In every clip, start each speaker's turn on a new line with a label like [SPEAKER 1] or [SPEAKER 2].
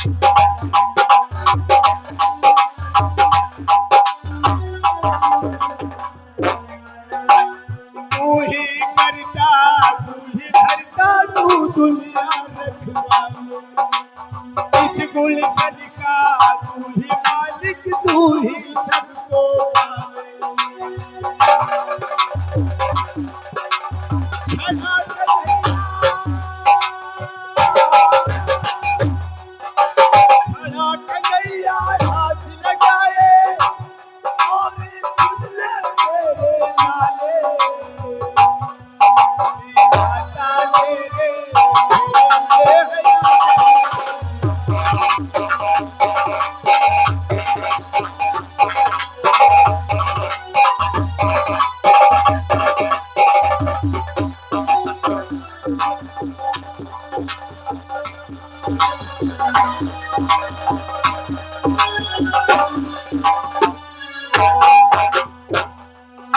[SPEAKER 1] तू ही करता तू ही धरता तू दुनिया रखवाले, इस गुलशन का तू ही मालिक तू ही सबको पाले। खड़ा कन्हैया हाथ लगाए और सुन ले मेरे नाले, विधाता तेरे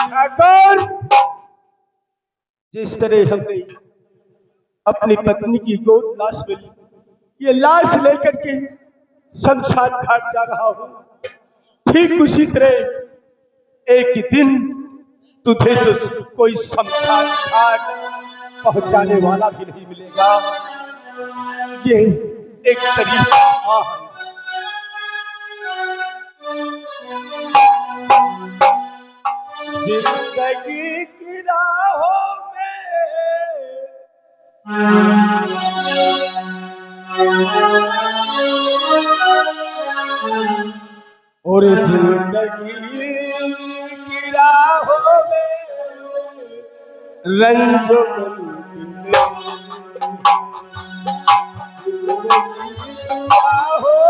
[SPEAKER 1] ठाकुर, जिस तरह हमने अपनी पत्नी की गोद लाश मिली, ये लाश लेकर के शमशान घाट जा रहा हूँ, ठीक उसी तरह एक दिन तुझे तो कोई शमशान घाट पहुंचाने वाला भी नहीं मिलेगा। ये एक तरीका है। जिंदगी की राहों में और जिंदगी की राहों में रंजो जिंदगी की राहों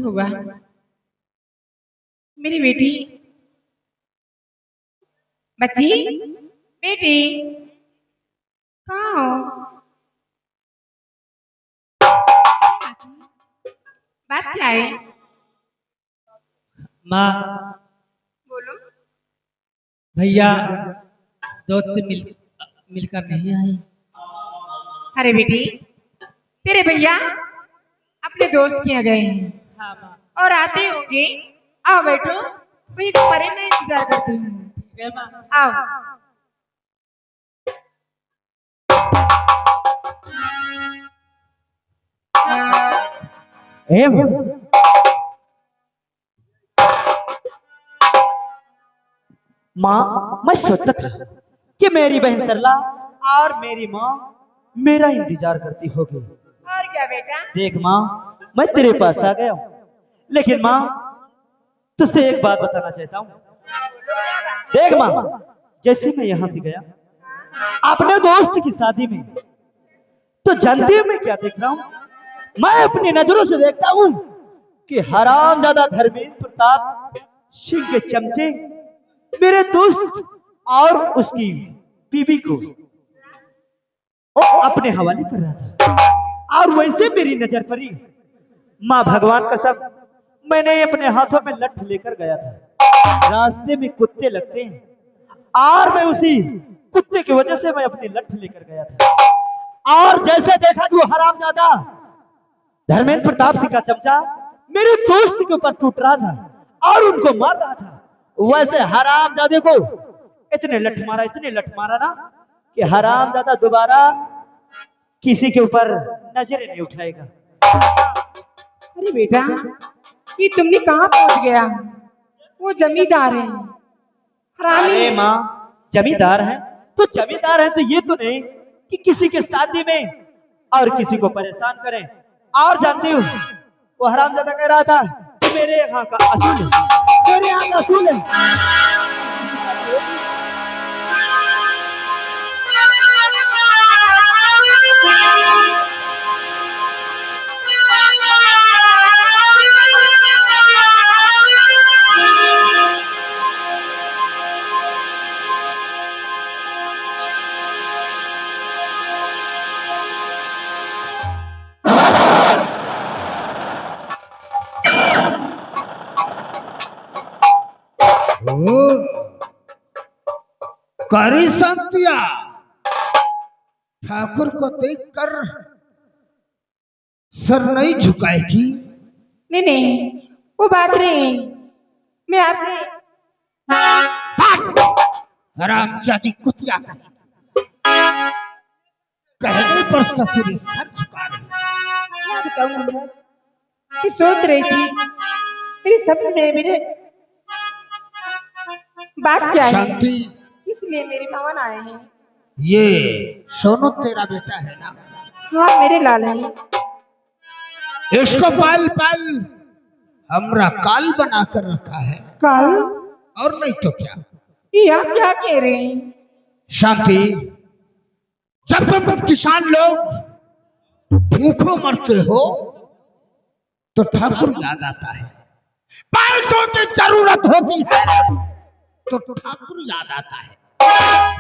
[SPEAKER 2] होगा। मेरी बेटी, बच्ची, बेटी कहाँ हो? बात क्या है?
[SPEAKER 3] माँ,
[SPEAKER 2] बोलो।
[SPEAKER 3] भैया दोस्त से मिलकर नहीं आए।
[SPEAKER 2] अरे बेटी, तेरे भैया अपने दोस्त के यहाँ गए हैं।
[SPEAKER 3] हाँ माँ।
[SPEAKER 2] और आते होंगे। आओ बैठो, वही कमरे में इंतजार करती हूँ।
[SPEAKER 3] ठीक है माँ।
[SPEAKER 2] आओ।
[SPEAKER 4] माँ, मैं सोचता था कि मेरी बहन सरला और मेरी माँ मेरा इंतजार करती होगी।
[SPEAKER 2] और क्या बेटा?
[SPEAKER 4] देख माँ, मैं तेरे पास आ गया हूँ, लेकिन माँ तुझसे एक बात बताना चाहता हूँ। देख माँ, जैसे मैं यहाँ से गया अपने दोस्त की शादी में, तो जानती है मैं क्या देख रहा हूँ? मैं अपनी नजरों से देखता हूँ कि हरामजादा धर्मेंद्र प्रताप सिंह के चमचे मेरे दोस्त और उसकी बीबी को वो अपने हवाले कर रहा था। और वैसे मेरी नजर पड़ी, माँ भगवान कसम, मैंने अपने हाथों में लठ लेकर गया था। रास्ते में कुत्ते लगते हैं और मैं उसी कुत्ते की वजह से मैं अपनी लठ लेकर गया था। और जैसे देखा कि वो हरामजादा धर्मेंद्र प्रताप सिंह का चमचा मेरे दोस्त के ऊपर टूट रहा था और उनको मार रहा था, वैसे हरामजादे को इतने लठ मारा ना कि हराम ज्यादा दोबारा किसी के ऊपर नजर नहीं उठाएगा।
[SPEAKER 2] अरे बेटा, ये तुमने कहाँ पहुंच गया? वो जमींदार है, हरामी।
[SPEAKER 4] अरे माँ, जमींदार है तो जमींदार है, तो ये तो नहीं कि किसी के शादी में और किसी को परेशान करें। और जानती हूँ वो हरामजादा कह रहा था कि मेरे यहाँ का असूल है, मेरे यहाँ का असूल है।
[SPEAKER 5] करी संतिया ठाकुर को देखकर सर नहीं झुकाएगी?
[SPEAKER 2] नहीं नहीं, वो बात नहीं। मैं आपने
[SPEAKER 5] हरामजादी कुतिया कहने पर ससुरी सर झुका रही।
[SPEAKER 2] क्या बताऊं महाराज, मैं सोच रही थी मेरे सपने में मेरे बात क्या है,
[SPEAKER 5] शांति,
[SPEAKER 2] इसलिए मेरे भवन आए हैं।
[SPEAKER 5] ये सोनू तेरा बेटा है ना?
[SPEAKER 2] हाँ, मेरे लाल है।
[SPEAKER 5] इसको पाल पाल हमरा काल बना कर रखा है।
[SPEAKER 2] काल?
[SPEAKER 5] और नहीं तो क्या।
[SPEAKER 2] ये आप क्या कह रहे हैं?
[SPEAKER 5] शांति, जब तुम किसान लोग भूखों मरते हो तो ठाकुर याद आता है। पैसों की जरूरत होती है तो ठाकुर याद आता है।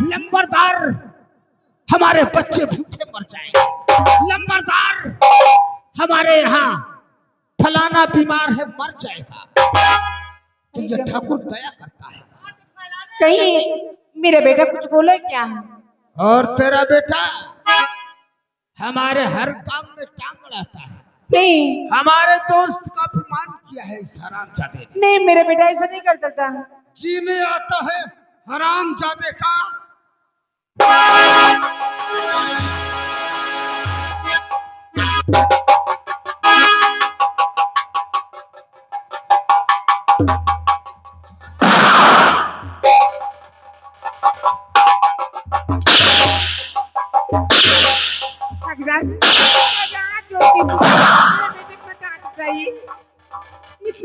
[SPEAKER 5] लंबरदार, हमारे बच्चे भूखे मर जाएंगे। लंबरदार, हमारे यहाँ फलाना बीमार है, मर जाएगा। तो ये ठाकुर दया करता है।
[SPEAKER 2] कहीं मेरा बेटा कुछ बोला क्या है?
[SPEAKER 5] और तेरा बेटा हमारे हर काम में टांग अड़ाता है।
[SPEAKER 2] नहीं,
[SPEAKER 5] हमारे दोस्त का अपमान किया है इस हरामजादे ने।
[SPEAKER 2] नहीं, मेरा बेटा ऐसा नहीं कर सकता।
[SPEAKER 5] जी में आता है हरामजादे का।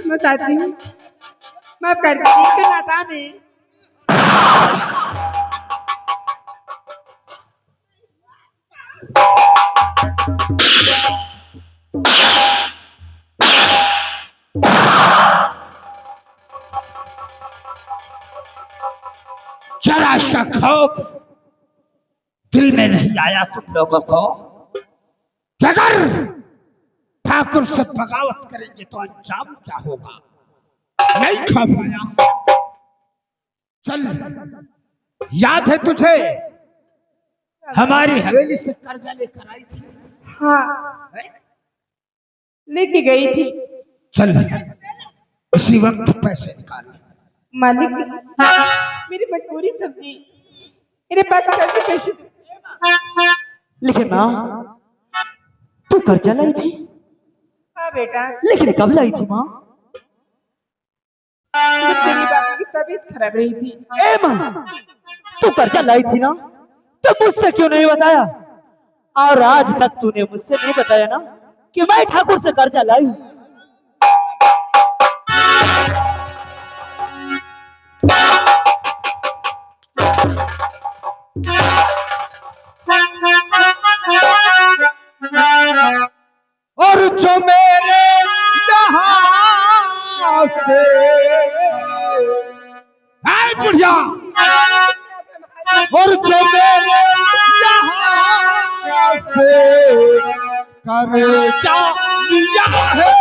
[SPEAKER 2] मैं चाहती हूँ, माफ कर दीजिए, तो नादान है।
[SPEAKER 5] जरा सा खौफ दिल में नहीं आया तुम लोगों को कि अगर ठाकुर से बगावत करेंगे तो अंजाम क्या होगा? नहीं खौफ आया? चल, याद है तुझे हमारी हवेली से कर्जा लेकर आई थी?
[SPEAKER 2] हाँ, लेके गई थी।
[SPEAKER 5] चल, उसी वक्त पैसे निकाल।
[SPEAKER 2] मालिक, मेरी मजबूरी समझी, मेरे पास कर्ज कैसे दूं?
[SPEAKER 4] लेकिन माँ, तू कर्जा लाई थी?
[SPEAKER 2] हाँ बेटा,
[SPEAKER 4] लेकिन कब लाई थी माँ?
[SPEAKER 2] जब मेरी बाबू की तबीयत खराब रही थी।
[SPEAKER 4] ए माँ, तू कर्जा लाई थी ना, तो मुझसे क्यों नहीं बताया? और आज तक तूने मुझसे नहीं बताया ना कि मैं ठाकुर से कर्जा लाई।
[SPEAKER 5] और जो मेरे यहाँ से है बुढ़िया, और जो मेरे यहाँ से कर्जा लिया है,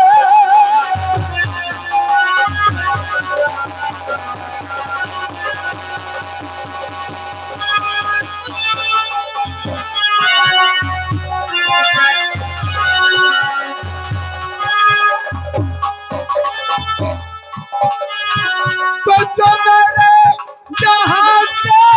[SPEAKER 5] तो जो मेरे यहाँ से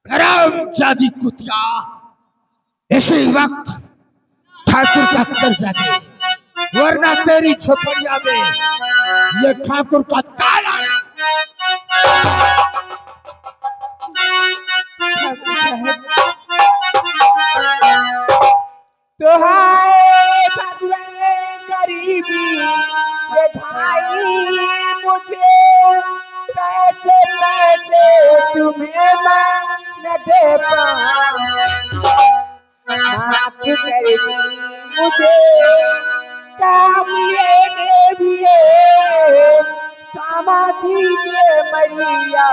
[SPEAKER 5] हरामजादी कुतिया, इसी वक्त ठाकुर का कर्जा दे, वरना तेरी झोपड़िया में ये ठाकुर का ताला।
[SPEAKER 2] तो हाय भगवान गरीबी ये भाई मुझे कैसे पैसे तुम्हें न दे पाऊं, माफ कर दी मुझे काम ये देविए समाधि दे मरिया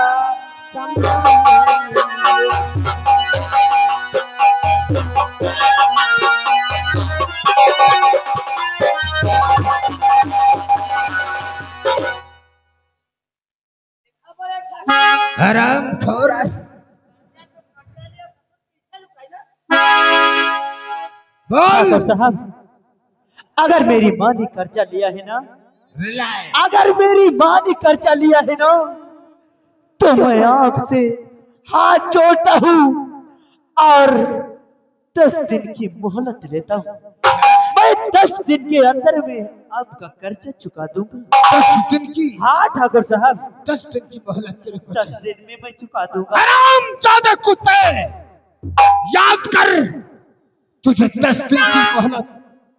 [SPEAKER 5] हराम खोर, बोल।
[SPEAKER 4] ठाकुर साहब, अगर मेरी माँ ने कर्जा लिया है ना,
[SPEAKER 5] रिलायंस,
[SPEAKER 4] अगर मेरी माँ ने कर्जा लिया है ना, तो मैं आपसे हाथ जोड़ता हूँ और 10 दिन की मोहलत लेता हूँ। मैं 10 दिन के अंदर में आपका कर्जा चुका दूंगा।
[SPEAKER 5] 10 दिन की?
[SPEAKER 4] हाँ ठाकुर साहब,
[SPEAKER 5] 10 दिन की मोहलत तेरे को
[SPEAKER 4] 10 दिन में मैं चुका दूंगा।
[SPEAKER 5] हरामजादे कुत्ते, याद कर, तुझे 10 दिन की मोहलत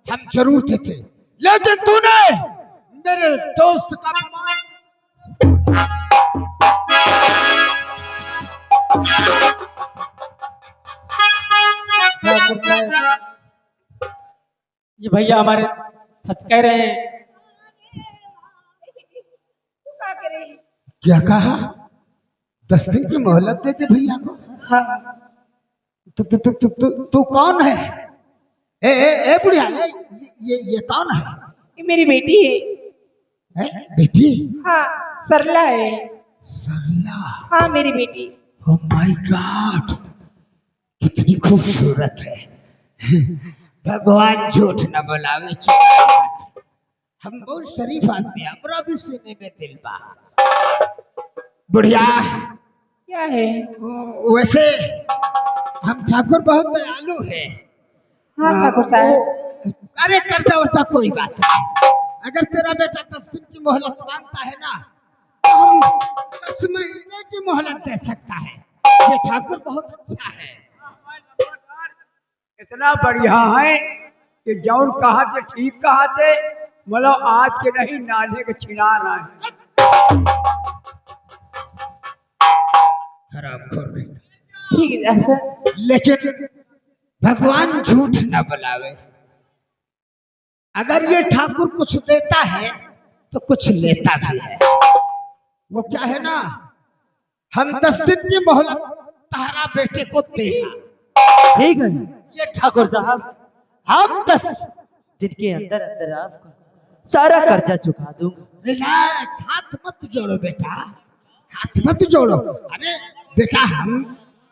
[SPEAKER 5] हम जरूर देते, लेकिन तूने मेरे दोस्त का
[SPEAKER 3] ये भैया हमारे सच कह रहे हैं।
[SPEAKER 2] क्या करे?
[SPEAKER 5] क्या कहा? 10 दिन की मोहलत देते भैया को?
[SPEAKER 2] हाँ।
[SPEAKER 5] तू कौन है? ए बुढ़िया, ये कौन है?
[SPEAKER 2] ये मेरी बेटी है।
[SPEAKER 5] बेटी?
[SPEAKER 2] हाँ, सरला है।
[SPEAKER 5] सरला?
[SPEAKER 2] हाँ, मेरी बेटी।
[SPEAKER 5] ओह माय गॉड, कितनी खूबसूरत है। भगवान झूठ न बोलावे, हम बहुत शरीफ आदमी, हमरा भी सीने में दिल बा। बुढ़िया
[SPEAKER 2] क्या है?
[SPEAKER 5] वैसे हम ठाकुर बहुत दयालु है।
[SPEAKER 2] हाँ ठाकुर साहब।
[SPEAKER 5] अरे कर्जा वर्जा कोई बात नहीं, अगर तेरा बेटा 10 दिन की मोहलत मांगता है ना, तो हम 10 महीने की मोहलत दे सकता है। ये ठाकुर बहुत अच्छा है।
[SPEAKER 1] इतना बढ़िया है कि जौन कहा थे ठीक कहा थे, मतलब आज के नहीं नाले के छिना रहा है।
[SPEAKER 5] हरामखोर नहीं।
[SPEAKER 2] ठीक है सर।
[SPEAKER 5] लेकिन भगवान झूठ न बुलावे, अगर ये ठाकुर कुछ देता है तो कुछ लेता भी है। वो क्या है ना, हम 10 दिन की मोहलत तारा बेटे को देगा।
[SPEAKER 4] ठीक है ये ठाकुर साहब, हम 10 दिन के अंदर अंदर आपका सारा कर्जा चुका दूंगा।
[SPEAKER 5] रिलैक्स, हाथ मत जोड़ो बेटा, हाथ मत जोड़ो। अरे बेटा,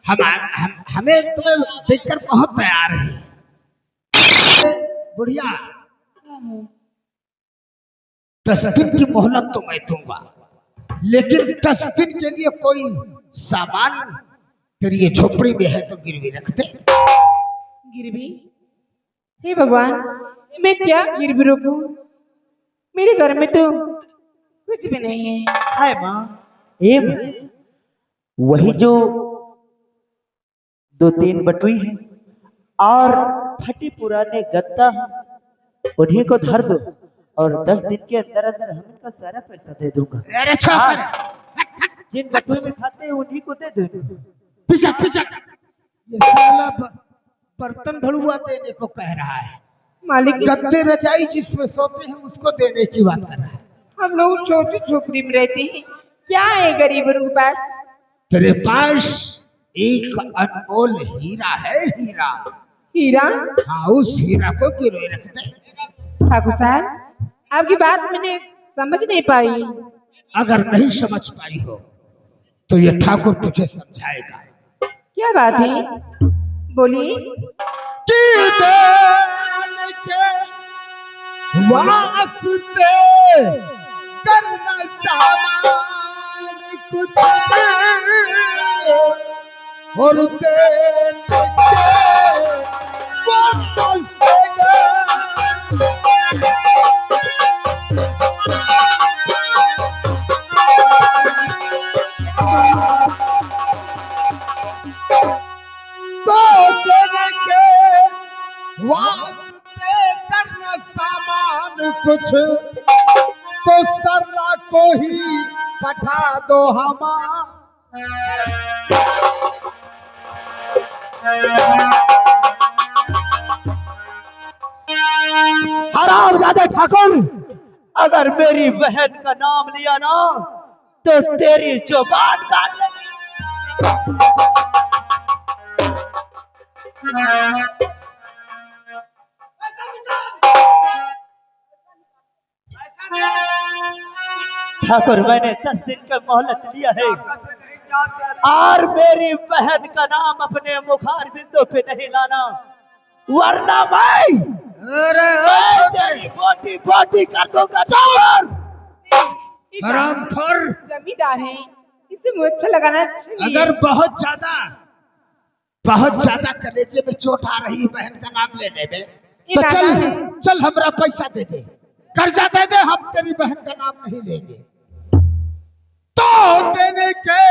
[SPEAKER 5] हमें तुम्हें देखकर बहुत तैयार है। बुढ़िया, 10 दिन की मोहलत तो मैं दूंगा, लेकिन 10 दिन के लिए कोई सामान तेरी ये झोपड़ी में है तो गिरवी रख दे।
[SPEAKER 2] गिरवी? हे भगवान, मैं क्या गिरवी रखूं? मेरे घर में तो कुछ भी नहीं है।
[SPEAKER 4] हाय माँ, ये वही जो 2-3 बटुई है और फटे पुराने गद्दा है, उन्हीं को धर दो और 10 दिन के अंदर अंदर हम इनका सारा पैसा दे दूंगा।
[SPEAKER 5] अरे
[SPEAKER 4] जिन बटुई में खाते हैं उन्हीं को दे दो।
[SPEAKER 5] पीछा पीछा, ये साला बर्तन भड़ुआ देने को कह रहा है।
[SPEAKER 2] मालिक,
[SPEAKER 5] गद्दे रजाई जिसमें सोते हैं उसको देने की बात कर रहा है।
[SPEAKER 2] हम लोग छोटी झोपड़ी में रहते हैं, क्या है गरीबों के पास?
[SPEAKER 5] तेरे पास एक अनमोल हीरा है, हीरा।
[SPEAKER 2] हीरा?
[SPEAKER 5] हाँ, उस हीरा को गिरवे रख दे।
[SPEAKER 2] ठाकुर साहब, आपकी बात मैंने समझ नहीं पाई।
[SPEAKER 5] अगर नहीं समझ पाई हो तो ये ठाकुर तुझे समझाएगा।
[SPEAKER 2] क्या बात है, बोलिए।
[SPEAKER 5] वास्ते करना सामान कुछ और देने के वास्ते तो देने के वास्ते करना सामान कुछ तो सरला को ही पठा दो
[SPEAKER 4] हरामजादे ठाकुर, अगर मेरी बहन का नाम लिया ना तो तेरी जुबान काट लेंगे। ठाकुर, मैंने 10 दिन का मोहलत लिया है और मेरी बहन का नाम अपने मुखार बिंदु पे नहीं लाना, वरना मैं तेरी बोटी बोटी कर दूंगा।
[SPEAKER 5] हरामखोर,
[SPEAKER 2] जमींदार है, इसे मुझे अच्छा लगाना चाहिए।
[SPEAKER 5] अगर बहुत ज्यादा कलेजे में चोट आ रही बहन का नाम लेने में तो चल हमरा पैसा दे दे, कर्जा दे दे, हम तेरी बहन का नाम नहीं लेंगे। तो देने के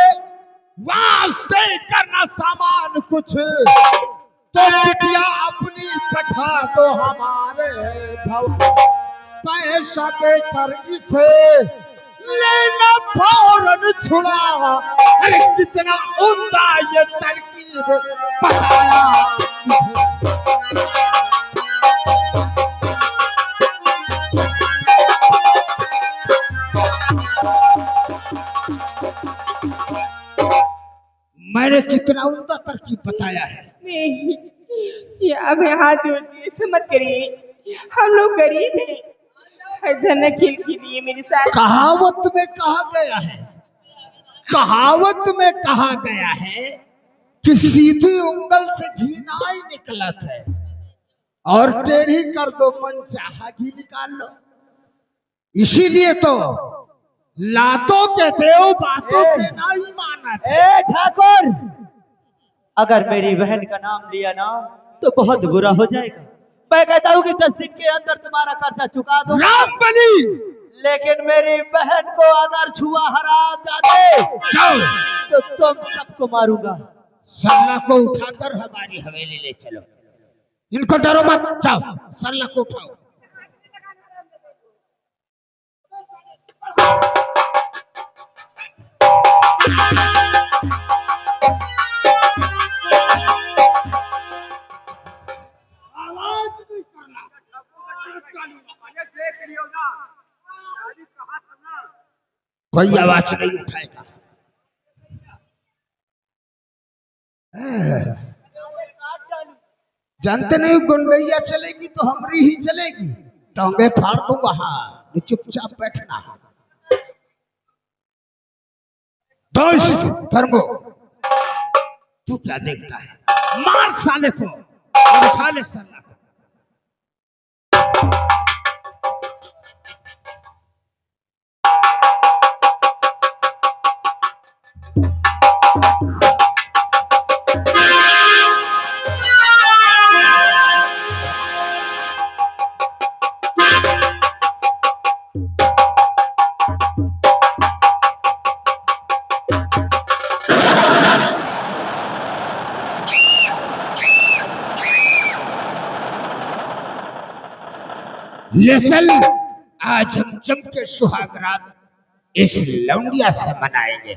[SPEAKER 5] वास्ते करना सामान कुछ तो बिटिया अपनी पठा दो हमारे भव, पैसा देकर इसे लेना फौरन छुड़ा। अरे कितना उम्दा ये तरकीब बताया। मैंने कितना उम्दा तरकीब बताया है।
[SPEAKER 2] नहीं, ये अब हाथ जोड़िए, ऐसा मत करिए, हम लोग गरीब हैं, ऐसा न खेल कीजिए मेरे साथ।
[SPEAKER 5] कहावत में कहा गया है, कहावत में कहा गया है कि सीधी उंगल से घी ना ही निकलत है और टेढ़ी कर दो मन चाहा घी निकाल लो। इसीलिए तो लातों के देव बातों से नहीं माना।
[SPEAKER 4] ठाकुर, अगर मेरी बहन का नाम लिया ना तो बहुत बुरा हो जाएगा। मैं कहता हूँ कि 10 दिन के अंदर तुम्हारा कर्जा चुका दो।
[SPEAKER 5] रामबली,
[SPEAKER 4] लेकिन मेरी बहन को अगर छुआ हरामजादे तो तुम सबको मारूंगा।
[SPEAKER 5] सरला को उठाकर हमारी हवेली ले चलो। इनको डरो मत, जाओ सरला को उठाओ। कोई आवाज नहीं उठाएगा। जानते नहीं, गुंडैया चलेगी तो हमरी ही चलेगी। टांगे फाड़ दूं वहां, चुपचाप बैठना। दोस्त धर्मो, तू क्या देखता है? मार साले को और उठा ले साला को। ले चल, आज हम जम के सुहागरात इस लौंडिया से मनाएंगे।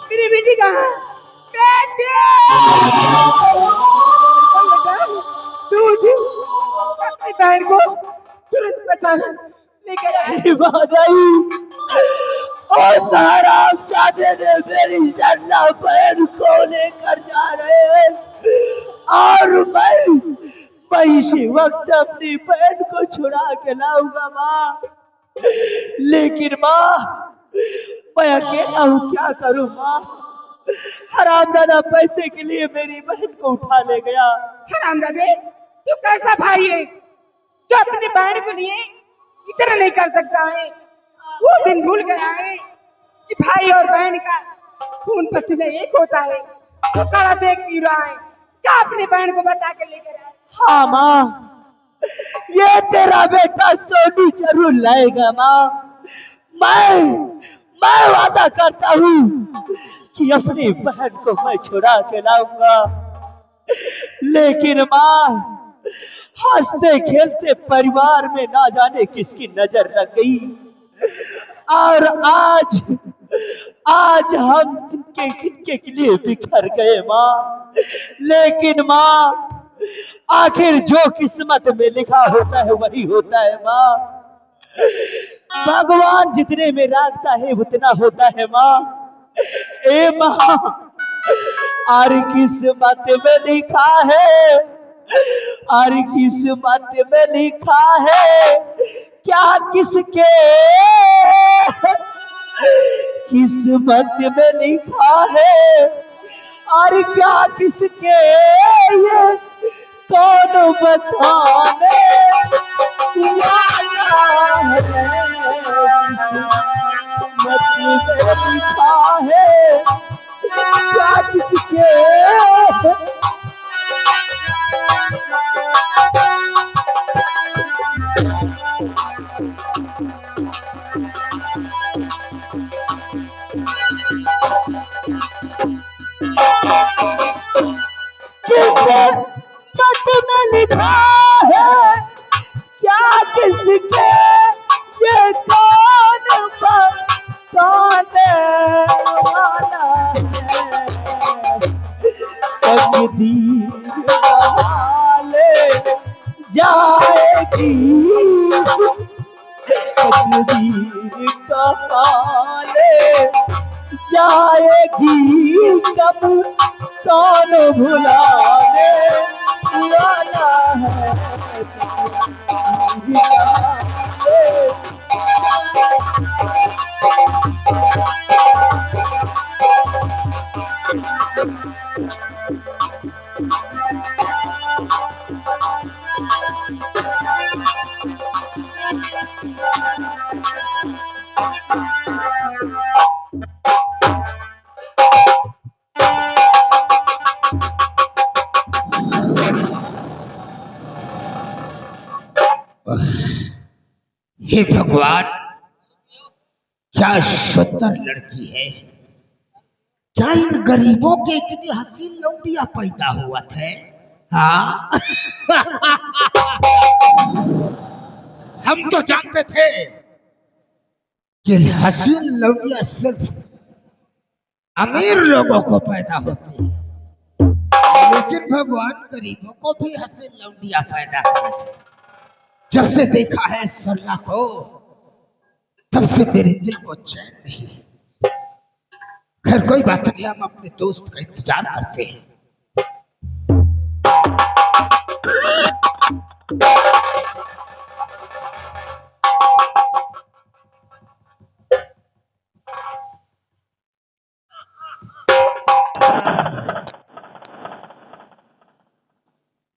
[SPEAKER 2] मेरी बेटी कहाँ? बेटी! तू उठी, अपनी बहन को तुरंत बचाना, लेकर आई।
[SPEAKER 4] और हरामजादे ने मेरी सरला बहन को लेकर जा रहे हैं और मैं इसी वक्त अपनी बहन को छुड़ा के लाऊंगा माँ। लेकिन माँ मैं अकेला हूँ, क्या करूँ माँ? हरामजादा पैसे के लिए मेरी बहन को उठा ले गया।
[SPEAKER 2] हरामजादे, तू कैसा भाई है जो अपनी बहन के लिए इतना नहीं कर सकता है? वो दिन भूल गया है कि भाई और बहन का खून पसीने एक होता है। तू काला देख क्यों रहा है? जा अपनी बहन को बचा के लेकर आए।
[SPEAKER 4] हाँ माँ, ये तेरा बेटा सोनू जरूर लाएगा माँ। मैं वादा करता हूँ कि अपनी बहन को मैं छुड़ा के लाऊंगा। लेकिन माँ, हंसते खेलते परिवार में ना जाने किसकी नजर लग गई और आज हम किनके के लिए बिखर गए माँ। लेकिन माँ, आखिर जो किस्मत में लिखा होता है वही होता है माँ। भगवान जितने में राखता है उतना होता है माँ। ए माँ, और किस्मत में लिखा है, और किस्मत में लिखा है, क्या किसके किस्मत में लिखा है और क्या किसके ये कौन बताने वाला है। किस्मत में लिखा है क्या किसके किस्मत में लिखा है क्या किसके ये कौन बताने वाला है। तकदीर बना ले जाएगी, तकदीर कहा ले जाएगी, कब कौन भुलाने वाला है।
[SPEAKER 5] हे भगवान, क्या सुंदर लड़की है। क्या इन गरीबों के इतनी हसीन लौंडिया पैदा हुआ थे? हाँ हम तो जानते थे कि हसीन लौंडिया सिर्फ अमीर लोगों को पैदा होती है, लेकिन भगवान गरीबों को भी हसीन लौंडिया पैदा करते। जब से देखा है सरला को तब से मेरे दिल को चैन नहीं। खैर कोई बात नहीं, हम अपने दोस्त का इंतजार करते हैं।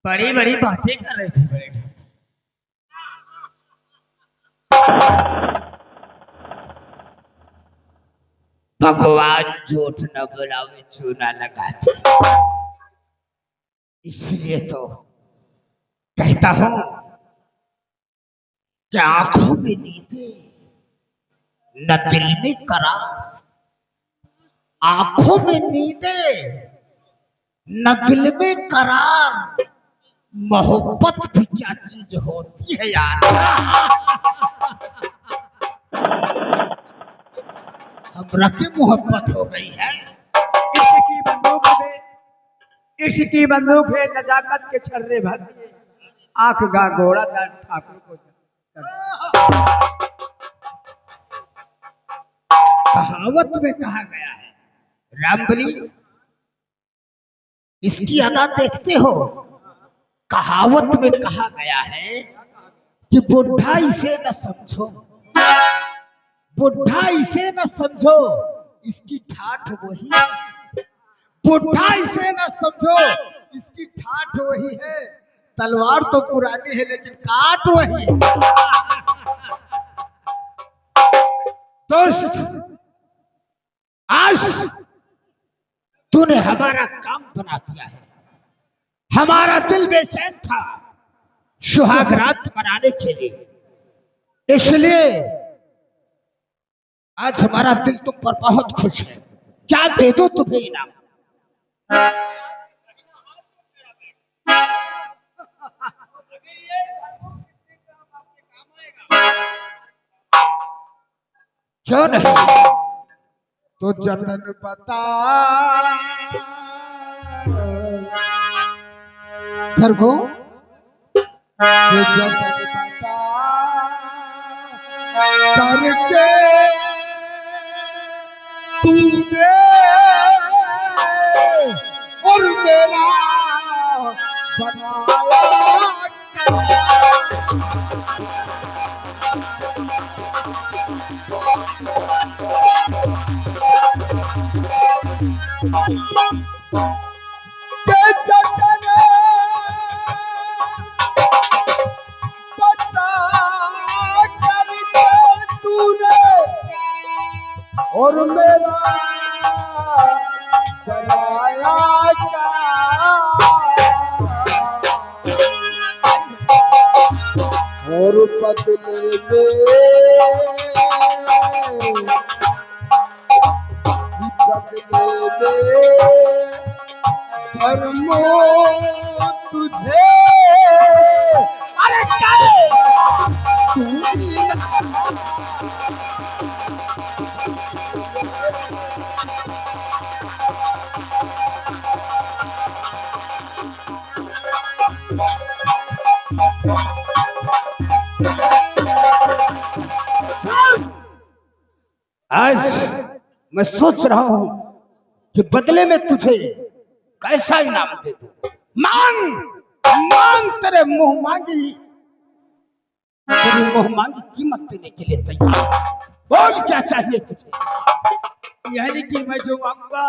[SPEAKER 3] बड़ी बड़ी बातें कर रहे थे बड़े।
[SPEAKER 5] भगवान झूठ न बुलावे चूना लगाते, इसलिए तो कहता हूं कि आंखों में नींदे न दिल में करार। आंखों में नींदे न दिल में करार, मोहब्बत भी क्या चीज होती है यार। हमरा के मोहब्बत हो गई है।
[SPEAKER 1] इसकी बंदूक है नजाकत के छर्रे भर दिए, आंख गा घोड़ा दर ठाकुर को।
[SPEAKER 5] कहावत में कहा गया है, रामबली इसकी अदा देखते हो। कहावत में कहा गया है कि बुढ़ा इसे न समझो, बुढ़ा इसे न समझो, इसकी ठाठ वही है। बुढ़ा इसे न समझो, इसकी ठाठ वही है। तलवार तो पुरानी है लेकिन काट वही है। दोस्त, आज तूने हमारा काम बना दिया है। हमारा दिल बेचैन था सुहाग रात मनाने के लिए, इसलिए आज हमारा दिल तुम पर बहुत खुश है। क्या दे दो तुम्हें इनाम? क्यों नहीं? तो जतन बता खरगो, तो जतन बता करके तूने और मेरा बनाया और मेरा बनाया और बदले में धर्मो तुझे अरे आज मैं सोच रहा हूं कि बदले में तुझे कैसा इनाम दे दूं। मांग मांग, तेरे मुंह मांगी, तेरी मुंह मांगी कीमत देने के लिए तैयार। बोल क्या चाहिए तुझे?
[SPEAKER 3] यानी कि मैं जो मांगूंगा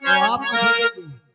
[SPEAKER 3] वो आप मुझे देंगे।